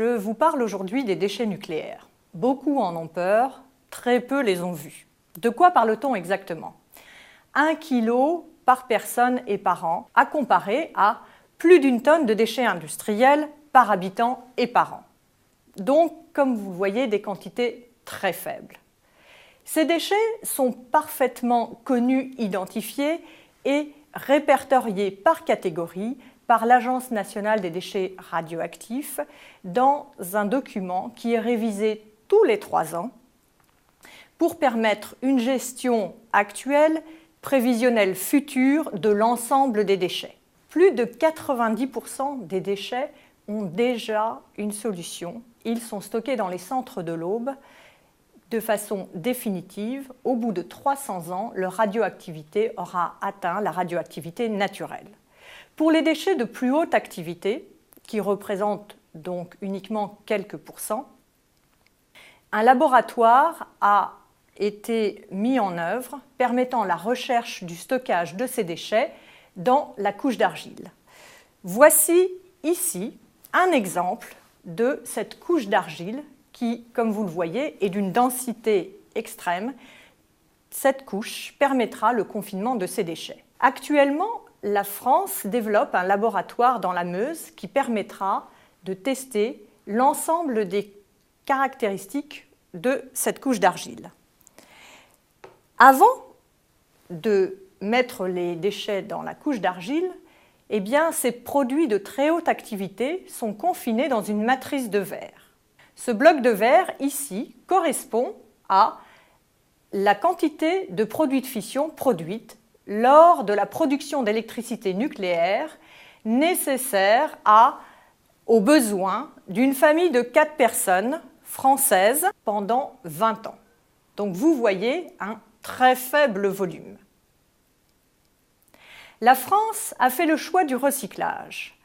Je vous parle aujourd'hui des déchets nucléaires. Beaucoup en ont peur, très peu les ont vus. De quoi parle-t-on exactement? 1 kg par personne et par an, à comparer à plus d'1 tonne de déchets industriels par habitant et par an. Donc, comme vous le voyez, des quantités très faibles. Ces déchets sont parfaitement connus, identifiés et répertoriés par catégorie par l'Agence nationale des déchets radioactifs dans un document qui est révisé tous les 3 ans pour permettre une gestion actuelle, prévisionnelle future de l'ensemble des déchets. Plus de 90% des déchets ont déjà une solution. Ils sont stockés dans les centres de l'Aube de façon définitive. Au bout de 300 ans, leur radioactivité aura atteint la radioactivité naturelle. Pour les déchets de plus haute activité, qui représentent donc uniquement quelques pourcents, un laboratoire a été mis en œuvre permettant la recherche du stockage de ces déchets dans la couche d'argile. Voici ici un exemple de cette couche d'argile qui, comme vous le voyez, est d'une densité extrême. Cette couche permettra le confinement de ces déchets. Actuellement, la France développe un laboratoire dans la Meuse qui permettra de tester l'ensemble des caractéristiques de cette couche d'argile. Avant de mettre les déchets dans la couche d'argile, eh bien, ces produits de très haute activité sont confinés dans une matrice de verre. Ce bloc de verre, ici, correspond à la quantité de produits de fission produite lors de la production d'électricité nucléaire nécessaire aux besoins d'une famille de 4 personnes françaises pendant 20 ans. Donc vous voyez un très faible volume. La France a fait le choix du recyclage.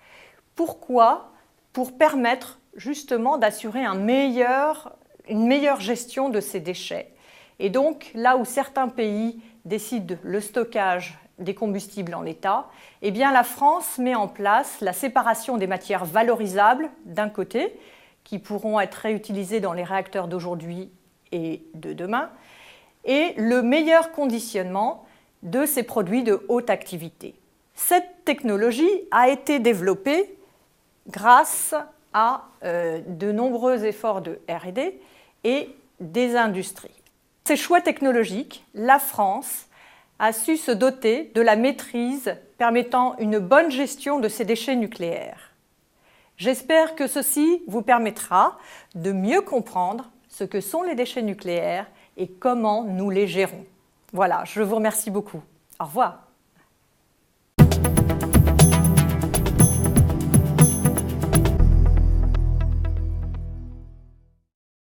Pourquoi? Pour permettre justement d'assurer une meilleure gestion de ces déchets. Et donc, là où certains pays décident le stockage des combustibles en l'état, eh bien la France met en place la séparation des matières valorisables d'un côté, qui pourront être réutilisées dans les réacteurs d'aujourd'hui et de demain, et le meilleur conditionnement de ces produits de haute activité. Cette technologie a été développée grâce à de nombreux efforts de R&D et des industries. Ces choix technologiques, la France a su se doter de la maîtrise permettant une bonne gestion de ces déchets nucléaires. J'espère que ceci vous permettra de mieux comprendre ce que sont les déchets nucléaires et comment nous les gérons. Voilà, je vous remercie beaucoup. Au revoir.